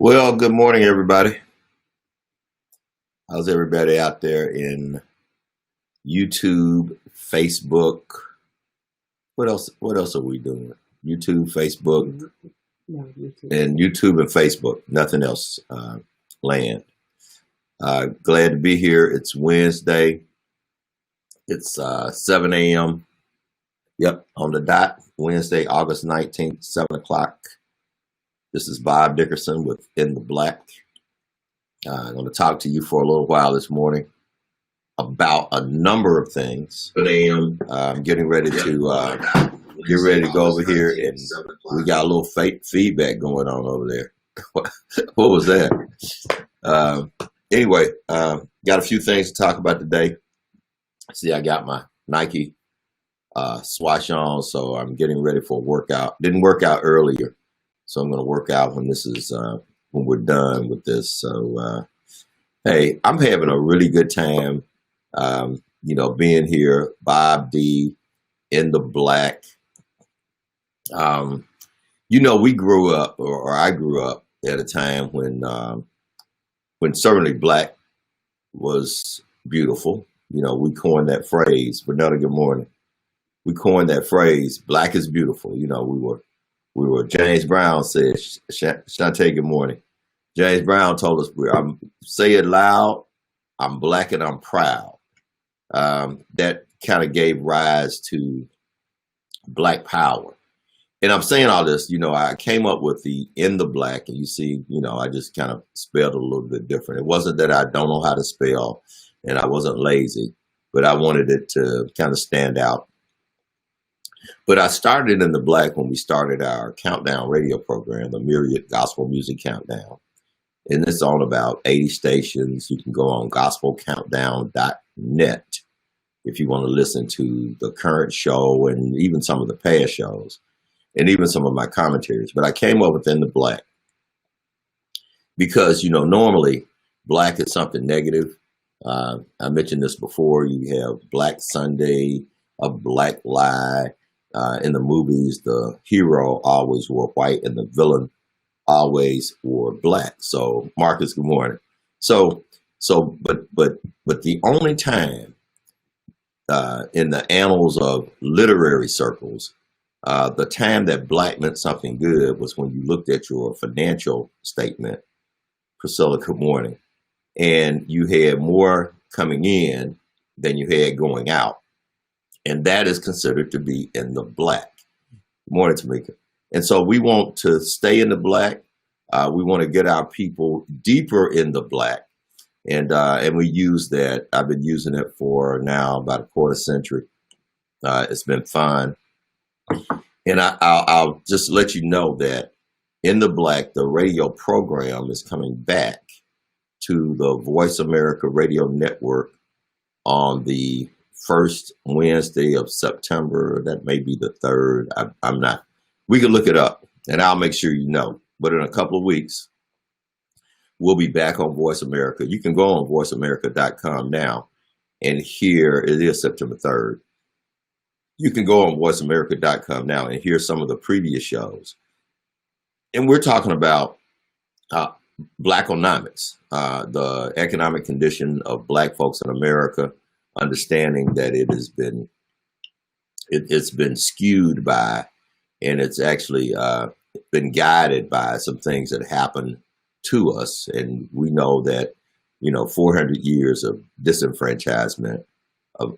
Well, good morning, everybody. How's everybody out there in YouTube, Facebook? What else? What else are we doing? YouTube, Facebook, No, YouTube. and YouTube and Facebook. Nothing else. Land. Glad to be here. It's Wednesday. It's 7 a.m. Yep, on the dot. Wednesday, August 19th, 7 o'clock. This is Bob Dickerson with Nthblk. I'm going to talk to you for a little while this morning about a number of things. 7 a.m. I'm getting ready to go over here, and we got a little feedback going on over there. What was that? Anyway, got a few things to talk about today. See, I got my Nike swash on, so I'm getting ready for a workout. Didn't work out earlier, so I'm going to work out when this is when we're done with this. So, hey, I'm having a really good time, being here. Bob D, Nthblk. We grew up, or I grew up at a time when certainly black was beautiful. We coined that phrase. Bernetta, good morning. We coined that phrase, black is beautiful. We were, James Brown said, Shantae, good morning. James Brown told us, say it loud, I'm black and I'm proud. That kind of gave rise to black power. And I'm saying all this, I came up with the Nthblk, and you see, I just kind of spelled it a little bit different. It wasn't that I don't know how to spell and I wasn't lazy, but I wanted it to kind of stand out. But I started Nthblk when we started our countdown radio program, the Myriad Gospel Music Countdown. And it's on about 80 stations. You can go on gospelcountdown.net if you want to listen to the current show and even some of the past shows and even some of my commentaries. But I came up with Nthblk because, normally black is something negative. I mentioned this before. You have Black Sunday, a black lie. In the movies, the hero always wore white and the villain always wore black. So, Marcus, good morning. But the only time in the annals of literary circles, the time that black meant something good was when you looked at your financial statement. Priscilla, good morning. And you had more coming in than you had going out. And that is considered to be Nthblk. Good morning, Tamika. And so we want to stay in the black. We want to get our people deeper in the black. And we use that. I've been using it for now about a quarter century. It's been fun. And I'll just let you know that Nthblk, the radio program, is coming back to the Voice America Radio Network on the first Wednesday of September. That may be the 3rd. I'm not. We can look it up, and I'll make sure you know. But in a couple of weeks, we'll be back on Voice America. You can go on voiceamerica.com now and hear, it is September 3rd. You can go on voiceamerica.com now and hear some of the previous shows. And we're talking about Blackonomics, the economic condition of black folks in America, understanding that it's been skewed by, and it's actually been guided by some things that happened to us. And we know that 400 years of disenfranchisement, of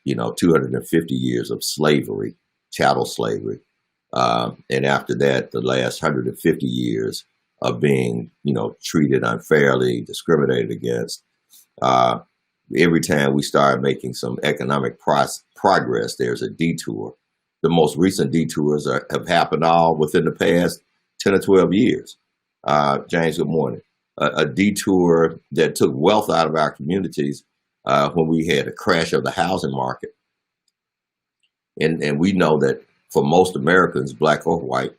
250 years of slavery, chattel slavery, and after that the last 150 years of being treated unfairly, discriminated against. Every time we start making some economic progress, there's a detour. The most recent detours have happened all within the past 10 or 12 years. James, good morning. A detour that took wealth out of our communities when we had a crash of the housing market. And we know that for most Americans, black or white,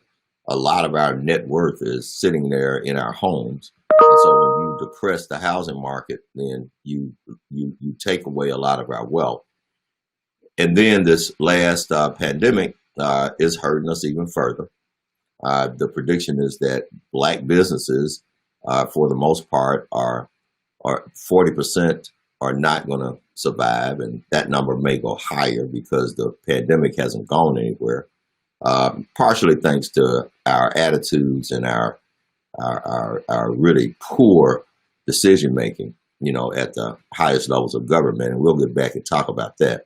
a lot of our net worth is sitting there in our homes. And so when you depress the housing market, then you take away a lot of our wealth. And then this last pandemic is hurting us even further. The prediction is that black businesses for the most part, are 40% are not going to survive, and that number may go higher because the pandemic hasn't gone anywhere. Partially thanks to our attitudes and our really poor decision making, at the highest levels of government, and we'll get back and talk about that.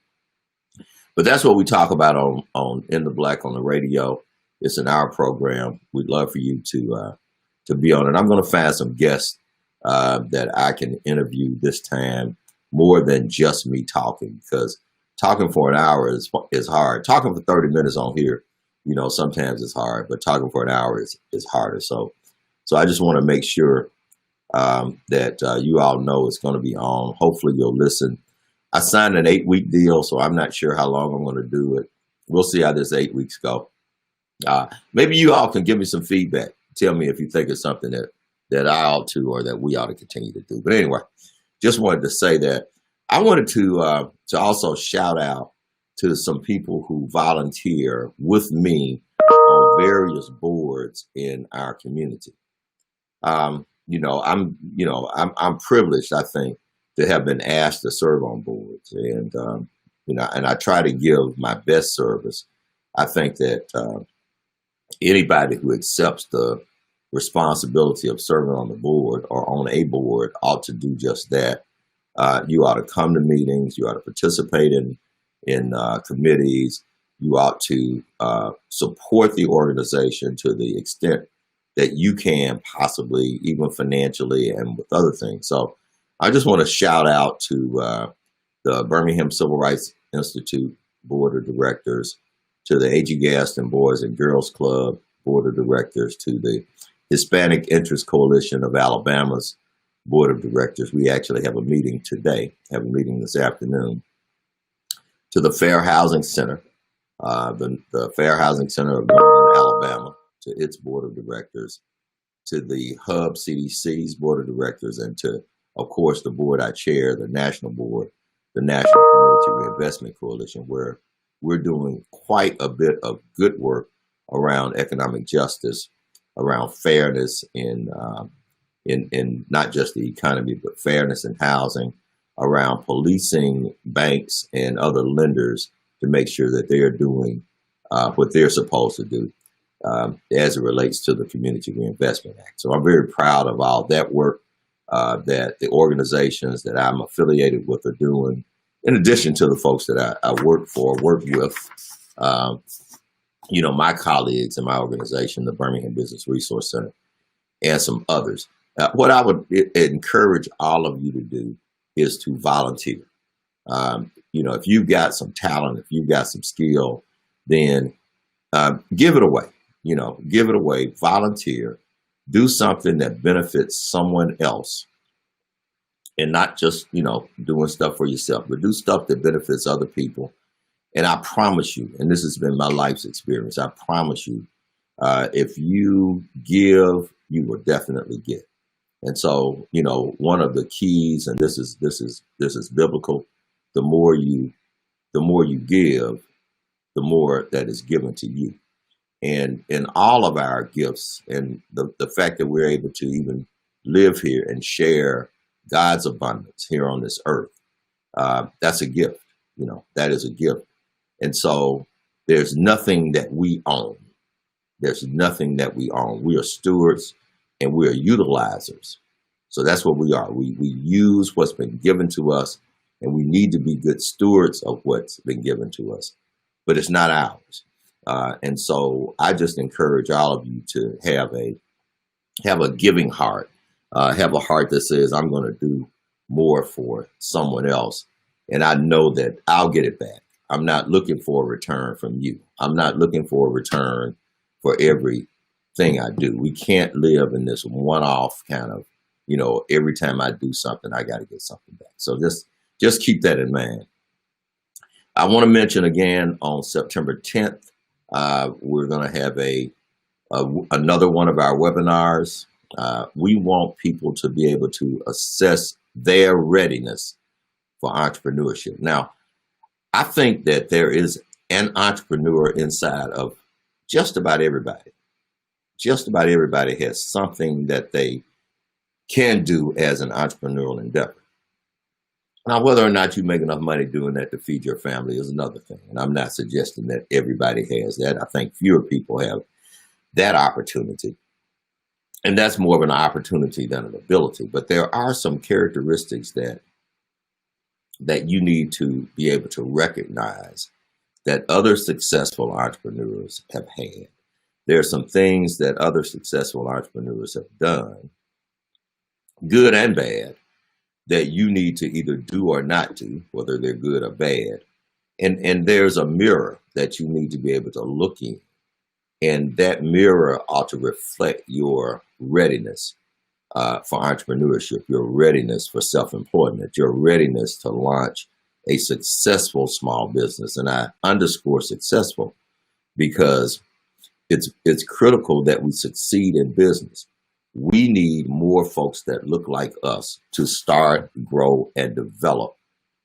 But that's what we talk about on Nthblk on the radio. It's an hour program. We'd love for you to be on it. I'm going to find some guests that I can interview this time, more than just me talking, because talking for an hour is hard. Talking for 30 minutes on here, sometimes it's hard, but talking for an hour is harder. So I just want to make sure that you all know it's going to be on. Hopefully you'll listen. I signed an 8-week deal, so I'm not sure how long I'm going to do it. We'll see how this 8 weeks go. Maybe you all can give me some feedback. Tell me if you think it's something that I ought to, or that we ought to continue to do. But anyway, just wanted to say that. I wanted to also shout out to some people who volunteer with me on various boards in our community. I'm privileged, I think, to have been asked to serve on boards, and and I try to give my best service. I think that anybody who accepts the responsibility of serving on the board or on a board ought to do just that. You ought to come to meetings. You ought to participate in committees. You ought to support the organization to the extent that you can, possibly even financially and with other things. So I just want to shout out to the Birmingham Civil Rights Institute Board of Directors, to the A.G. Gaston Boys and Girls Club Board of Directors, to the Hispanic Interest Coalition of Alabama's Board of Directors. We actually have a meeting today, have a meeting this afternoon. To the Fair Housing Center, the Fair Housing Center of Northern Alabama, to its Board of Directors, to the Hub CDC's Board of Directors, and to, of course, the board I chair, the National Board, the National Community Reinvestment Coalition, where we're doing quite a bit of good work around economic justice, around fairness in not just the economy, but fairness in housing, around policing banks and other lenders to make sure that they are doing what they're supposed to do as it relates to the Community Reinvestment Act. So I'm very proud of all that work that the organizations that I'm affiliated with are doing, in addition to the folks that I work with, my colleagues in my organization, the Birmingham Business Resource Center, and some others. What I would encourage all of you to do is to volunteer. If you've got some talent, if you've got some skill, then give it away. Give it away, volunteer, do something that benefits someone else, and not just, doing stuff for yourself, but do stuff that benefits other people. And I promise you, and this has been my life's experience, I promise you, if you give, you will definitely get. And so, one of the keys, and this is biblical, the more you give, the more that is given to you. And in all of our gifts, and the fact that we're able to even live here and share God's abundance here on this earth, that's a gift. That is a gift. And so there's nothing that we own. There's nothing that we own. We are stewards and we are utilizers. So that's what we are. We use what's been given to us, and we need to be good stewards of what's been given to us, but it's not ours. And so I just encourage all of you to have a giving heart, have a heart that says, I'm going to do more for someone else, and I know that I'll get it back. I'm not looking for a return from you. I'm not looking for a return for everything I do. We can't live in this one-off kind of, every time I do something, I got to get something back. So just keep that in mind. I want to mention again, on September 10th, we're going to have another one of our webinars. We want people to be able to assess their readiness for entrepreneurship. Now, I think that there is an entrepreneur inside of just about everybody. Just about everybody has something that they can do as an entrepreneurial endeavor. Now, whether or not you make enough money doing that to feed your family is another thing. And I'm not suggesting that everybody has that. I think fewer people have that opportunity. And that's more of an opportunity than an ability. But there are some characteristics that you need to be able to recognize that other successful entrepreneurs have had. There are some things that other successful entrepreneurs have done, good and bad, that you need to either do or not do, whether they're good or bad. And there's a mirror that you need to be able to look in. And that mirror ought to reflect your readiness for entrepreneurship, your readiness for self-employment, your readiness to launch a successful small business. And I underscore successful because it's critical that we succeed in business. We need more folks that look like us to start, grow, and develop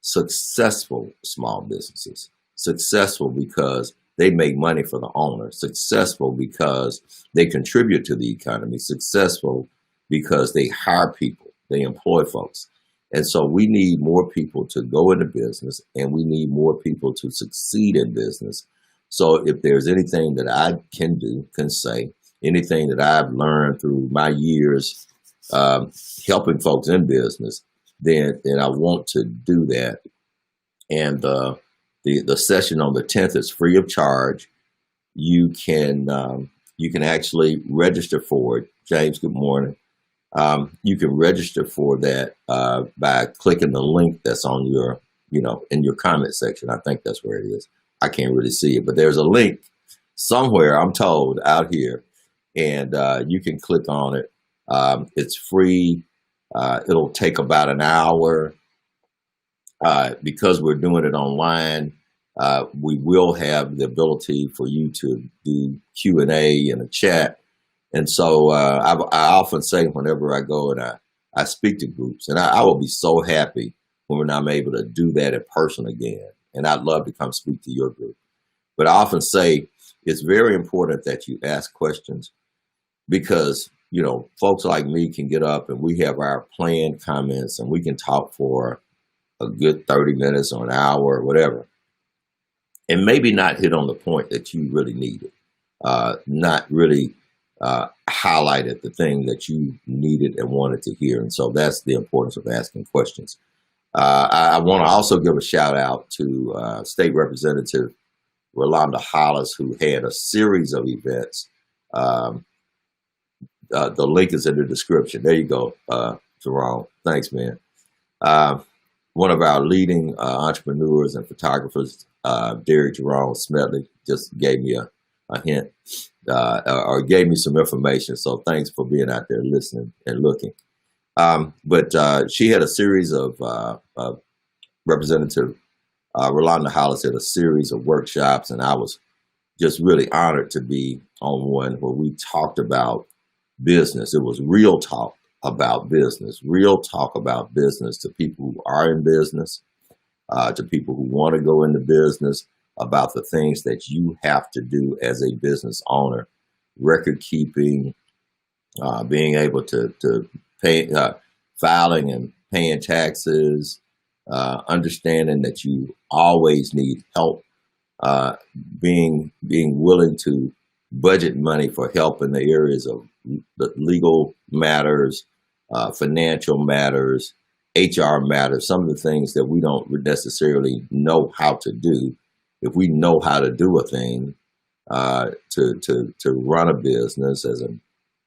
successful small businesses. Successful because they make money for the owner. Successful because they contribute to the economy. Successful because they hire people, they employ folks. And so we need more people to go into business, and we need more people to succeed in business. So if there's anything that I can do, can say, anything that I've learned through my years helping folks in business, then I want to do that. And the session on the 10th is free of charge. You can actually register for it. James, good morning. You can register for that by clicking the link that's on your, in your comment section. I think that's where it is. I can't really see it, but there's a link somewhere, I'm told, out here, and you can click on it. It's free. It'll take about an hour. Because we're doing it online, we will have the ability for you to do Q&A in a chat. And so I often say whenever I go and I speak to groups, and I will be so happy when I'm able to do that in person again. And I'd love to come speak to your group. But I often say it's very important that you ask questions because, folks like me can get up and we have our planned comments and we can talk for a good 30 minutes or an hour or whatever, and maybe not hit on the point that you really needed, not really highlighted the thing that you needed and wanted to hear. And so that's the importance of asking questions. I want to also give a shout out to State Representative Rolanda Hollis, who had a series of events. The link is in the description. There you go, Jerome. Thanks, man. One of our leading entrepreneurs and photographers, Derek Jerome Smedley, just gave me a hint or gave me some information. So thanks for being out there listening and looking. But she had a series of Representative Rolanda Hollis had a series of workshops, and I was just really honored to be on one where we talked about business. It was real talk about business, real talk about business to people who are in business, to people who want to go into business, about the things that you have to do as a business owner, record keeping, being able to pay, filing and paying taxes, understanding that you always need help, being willing to budget money for help in the areas of the legal matters, financial matters, HR matters, some of the things that we don't necessarily know how to do. If we know how to do a thing, to run a business as an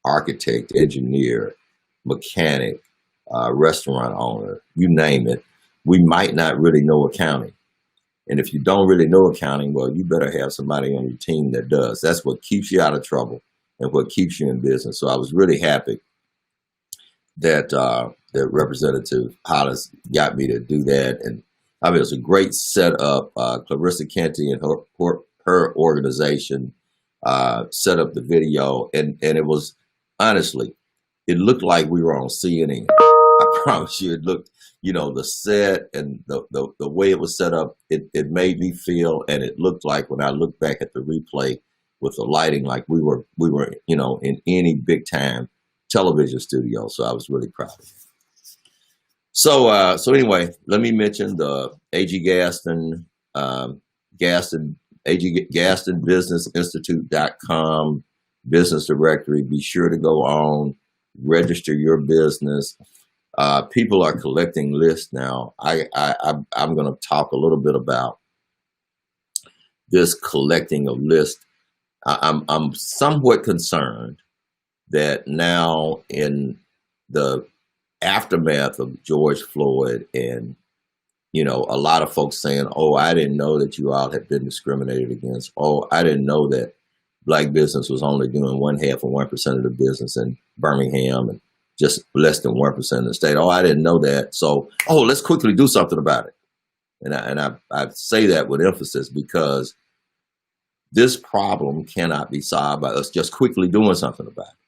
architect, engineer, mechanic, restaurant owner, you name it, we might not really know accounting. And if you don't really know accounting, well, you better have somebody on your team that does. That's what keeps you out of trouble and what keeps you in business. So I was really happy that that Representative Hollis got me to do that. And I mean, it was a great setup. Clarissa Kenty and her organization set up the video. And it was, honestly, it looked like we were on CNN. I promise you, it looked, the set and the way it was set up, it made me feel, and it looked like when I look back at the replay with the lighting, like we were, in any big time television studio. So I was really proud of him. So anyway, let me mention the A.G. Gaston, A.G. Gaston Business Institute.com business directory. Be sure to go on, register your business. People are collecting lists now. I'm going to talk a little bit about this collecting of lists. I'm somewhat concerned that now in the aftermath of George Floyd, and a lot of folks saying, "Oh, I didn't know that you all had been discriminated against. Oh, I didn't know that black business was only doing 1/2 of 1% of the business in Birmingham and just less than 1% in the state. Oh, I didn't know that. So, let's quickly do something about it." And I say that with emphasis because this problem cannot be solved by us just quickly doing something about it.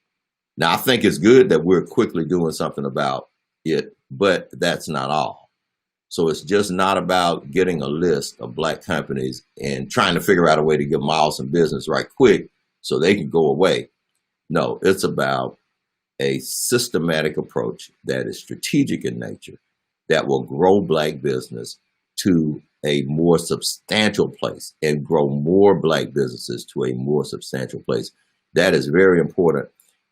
Now, I think it's good that we're quickly doing something about it, but that's not all. So it's just not about getting a list of black companies and trying to figure out a way to give them all some business right quick so they can go away. No, it's about a systematic approach that is strategic in nature, that will grow black business to a more substantial place and grow more black businesses to a more substantial place. That is very important.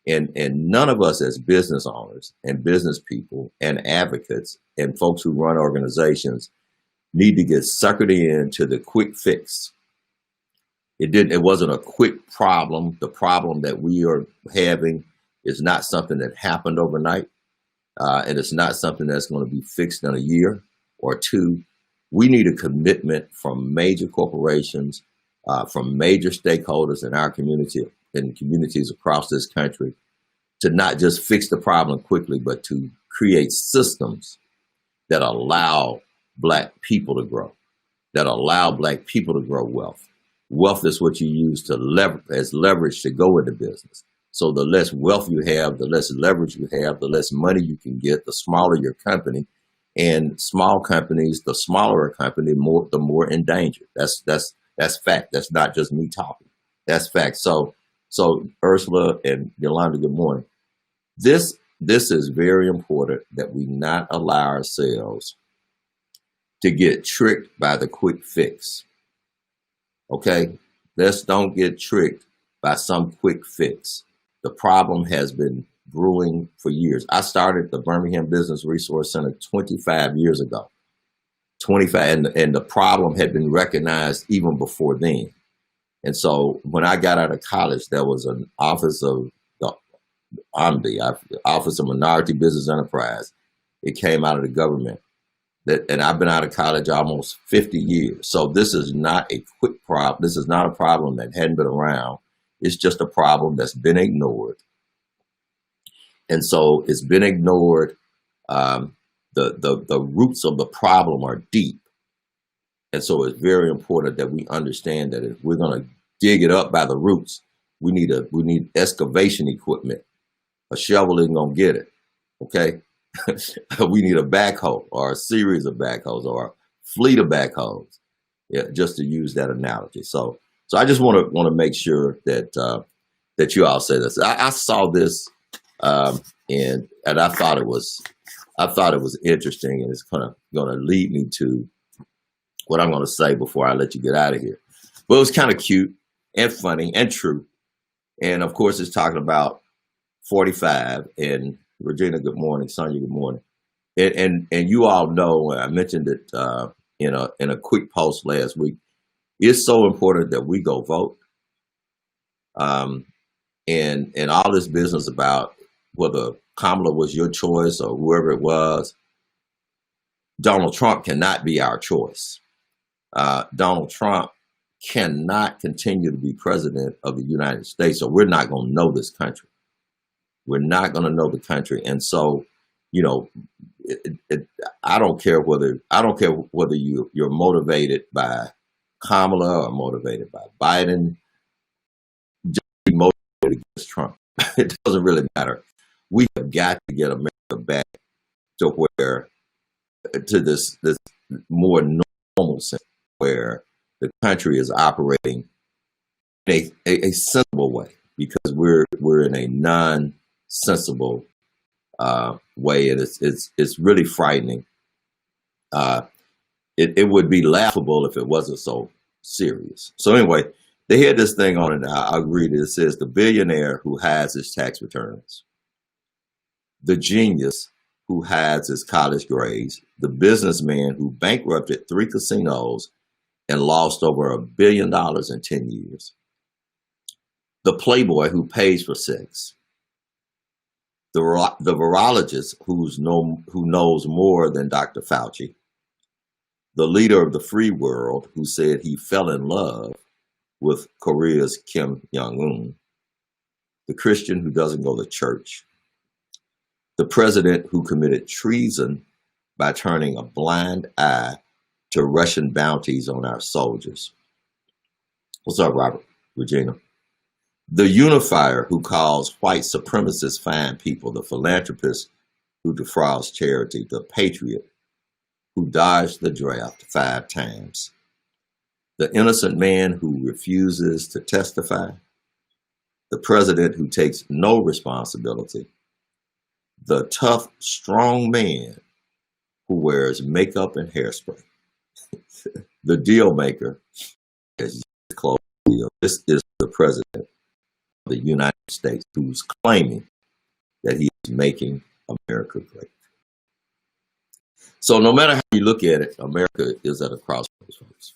And none of us as business owners and business people and advocates and folks who run organizations need to get suckered into the quick fix. It wasn't a quick problem. The problem that we are having is not something that happened overnight. And it's not something that's going to be fixed in a year or two. We need a commitment from major corporations, from major stakeholders in our community and communities across this country to not just fix the problem quickly, but to create systems that allow black people to grow, that allow black people to grow wealth. Wealth is what you use to as leverage to go into business. So the less wealth you have, the less leverage you have, the less money you can get, the smaller your company. And small companies, the smaller a company, the more endangered. That's fact. That's not just me talking. That's fact. So Ursula and Yolanda, good morning. This is very important that we not allow ourselves to get tricked by the quick fix. Okay? Let's don't get tricked by some quick fix. The problem has been brewing for years. I started the Birmingham Business Resource Center 25 years ago. 25, and the problem had been recognized even before then. And so when I got out of college, there was an office of the Office of Minority Business Enterprise. It came out of the government. And I've been out of college almost 50 years. So this is not a quick problem. This is not a problem that hadn't been around. It's just a problem that's been ignored. And so it's been ignored. The roots of the problem are deep. And so it's very important that we understand that if we're going to dig it up by the roots, we need excavation equipment. A shovel isn't going to get it. Okay. We need a backhoe or a series of backhoes or a fleet of backhoes, just to use that analogy. So I just want to make sure that you all say this. I saw this and I thought it was interesting, and it's kind of going to lead me to what I'm going to say before I let you get out of here. But it was kind of cute and funny and true. And of course, it's talking about 45. And Regina, good morning. Sonia, good morning. And you all know, I mentioned it in a quick post last week. It's so important that we go vote. And all this business about whether Kamala was your choice or whoever it was, Donald Trump cannot be our choice. Donald Trump cannot continue to be president of the United States, or we're not going to know this country. We're not going to know the country. And so, I don't care whether you're motivated by Kamala or motivated by Biden, just be motivated against Trump. It doesn't really matter. We have got to get America back to this more normal sense where the country is operating in a sensible way, because we're in a sensible way, and it's really frightening. It would be laughable if it wasn't so serious. So anyway, they had this thing on it. I'll read it. It says, the billionaire who hides his tax returns, the genius who hides his college grades, the businessman who bankrupted 3 casinos and lost over $1 billion in 10 years, the playboy who pays for sex, the virologist who knows more than Dr. Fauci, the leader of the free world who said he fell in love with Korea's Kim Jong-un, the Christian who doesn't go to church, the president who committed treason by turning a blind eye to Russian bounties on our soldiers. What's up, Robert? Regina. The unifier who calls white supremacists fine people, the philanthropist who defrauds charity, the patriot who dodged the draft 5 times, the innocent man who refuses to testify, the president who takes no responsibility, the tough, strong man who wears makeup and hairspray, the deal maker, as close deal. This is the president of the United States who's claiming that he is making America great. So no matter how you look at it, America is at a crossroads, folks.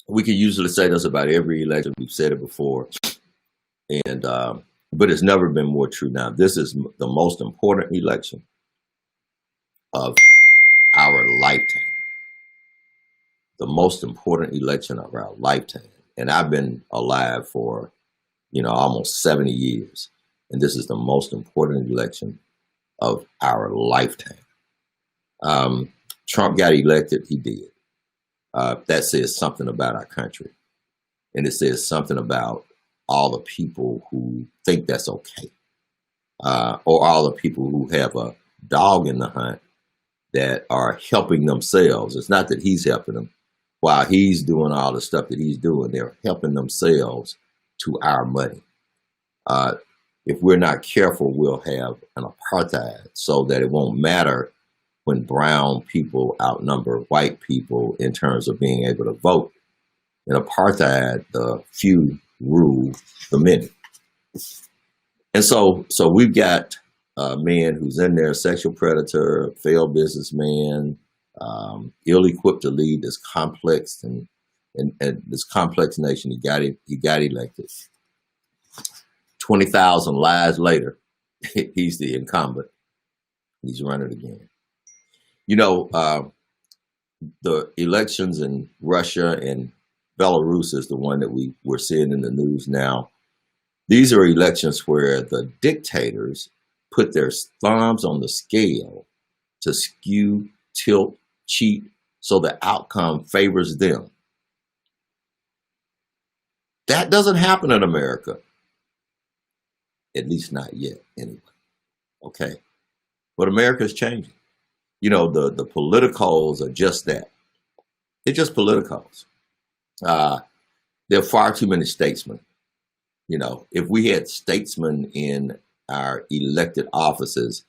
We can usually say this about every election. We've said it before, and but it's never been more true now. This is the most important election of our lifetime. The most important election of our lifetime. And I've been alive for, almost 70 years. And this is the most important election of our lifetime. Trump got elected, he did. That says something about our country. And it says something about all the people who think that's okay. Or all the people who have a dog in the hunt that are helping themselves. It's not that he's helping them. While he's doing all the stuff that he's doing, they're helping themselves to our money. If we're not careful, we'll have an apartheid so that it won't matter when brown people outnumber white people in terms of being able to vote. In apartheid, the few rule the many. And so we've got a man who's in there, sexual predator, failed businessman, ill-equipped to lead this complex and this complex nation. He got elected. 20,000 lives later, he's the incumbent. He's running again. The elections in Russia and Belarus is the one that we're seeing in the news now. These are elections where the dictators put their thumbs on the scale to skew, tilt, cheat, so the outcome favors them. That doesn't happen in America. At least not yet, anyway. Okay? But America's changing. The politicals are just that. They're just politicals. There are far too many statesmen. If we had statesmen in our elected offices,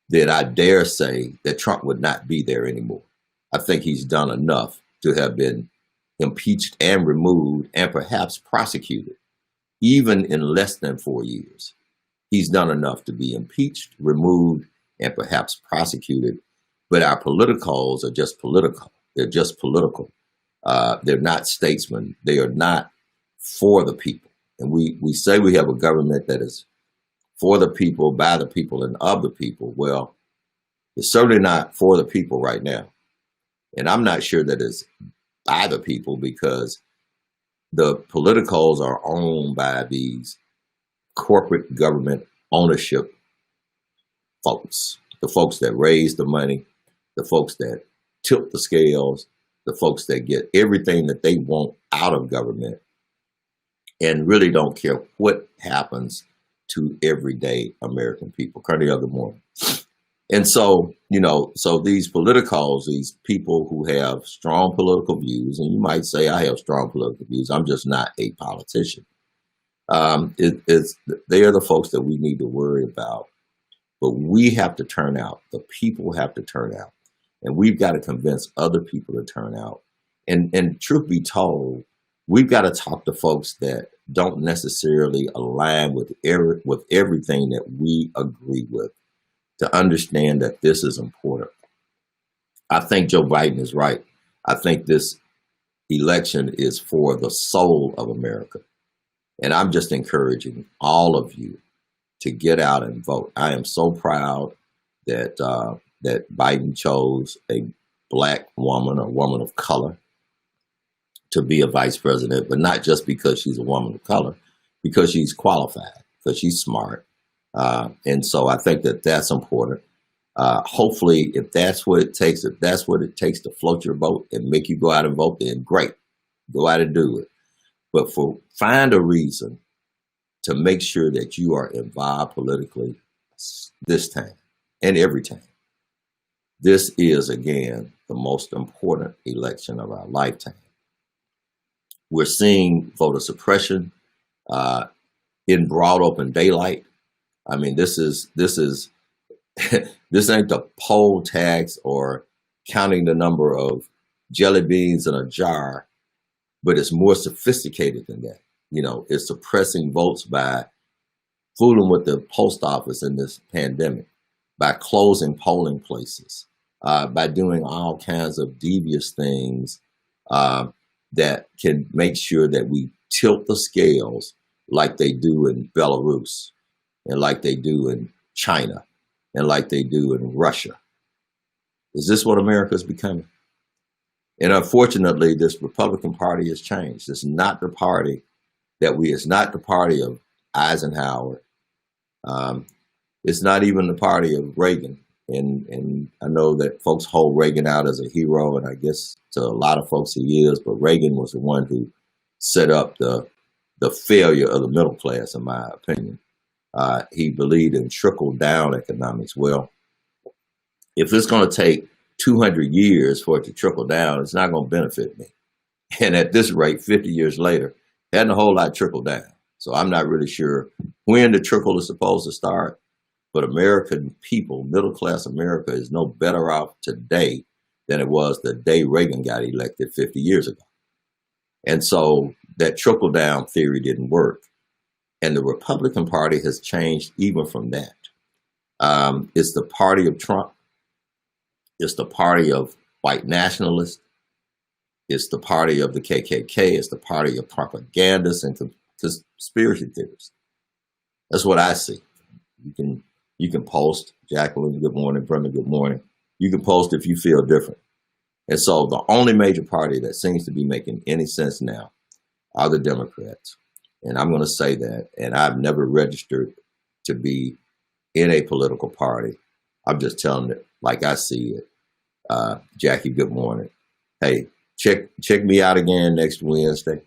then I dare say that Trump would not be there anymore. I think he's done enough to have been impeached and removed and perhaps prosecuted, even in less than 4 years. He's done enough to be impeached, removed, and perhaps prosecuted. But our politicals are just political. They're just political. They're not statesmen. They are not for the people. And we say we have a government that is for the people, by the people, and of the people. Well, it's certainly not for the people right now. And I'm not sure that it's by the people, because the politicals are owned by these corporate government ownership folks. The folks that raise the money, the folks that tilt the scales, the folks that get everything that they want out of government and really don't care what happens to everyday American people. Carnell, good morning. And so these politicals, these people who have strong political views, and you might say I have strong political views, I'm just not a politician. They are the folks that we need to worry about. But we have to turn out. The people have to turn out, and we've got to convince other people to turn out. And truth be told, we've got to talk to folks that don't necessarily align with everything that we agree with, to understand that this is important. I think Joe Biden is right. I think this election is for the soul of America. And I'm just encouraging all of you to get out and vote. I am so proud that that Biden chose a black woman, a woman of color, to be a vice president, but not just because she's a woman of color, because she's qualified, because she's smart. And so I think that that's important. Hopefully, if that's what it takes to float your boat and make you go out and vote, then great, go out and do it. But find a reason to make sure that you are involved politically this time and every time. This is, again, the most important election of our lifetime. We're seeing voter suppression in broad open daylight. I mean, this is this ain't the poll tax or counting the number of jelly beans in a jar, but it's more sophisticated than that. You know, it's suppressing votes by fooling with the post office in this pandemic, by closing polling places, by doing all kinds of devious things that can make sure that we tilt the scales like they do in Belarus and like they do in China and like they do in Russia. Is this what America is becoming? And unfortunately, this Republican Party has changed. It's not the party it's not the party of Eisenhower. It's not even the party of Reagan. And I know that folks hold Reagan out as a hero, and I guess to a lot of folks he is, but Reagan was the one who set up the failure of the middle class, in my opinion. He believed in trickle-down economics. Well, if it's going to take 200 years for it to trickle down, it's not going to benefit me. And at this rate, 50 years later, hadn't a whole lot trickled down. So I'm not really sure when the trickle is supposed to start. But American people, middle-class America, is no better off today than it was the day Reagan got elected 50 years ago. And so that trickle-down theory didn't work. And the Republican Party has changed even from that. It's the party of Trump. It's the party of white nationalists. It's the party of the KKK. It's the party of propagandists and conspiracy theorists. That's what I see. You can post, Jacqueline, good morning, Brenda, good morning. You can post if you feel different. And so the only major party that seems to be making any sense now are the Democrats. And I'm going to say that, and I've never registered to be in a political party. I'm just telling it like I see it. Jackie, good morning. Hey, check me out again next Wednesday,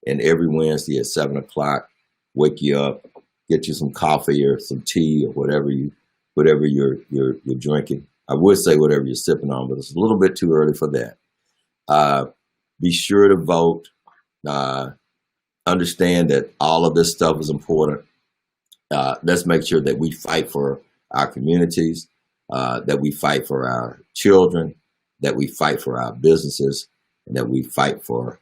and every Wednesday at 7 o'clock, wake you up, get you some coffee or some tea or whatever you're drinking. I would say whatever you're sipping on, but it's a little bit too early for that. Be sure to vote. Understand that all of this stuff is important. Let's make sure that we fight for our communities, that we fight for our children, that we fight for our businesses, and that we fight for,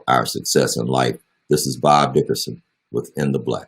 our success in life. This is Bob Dickerson with Nthblk.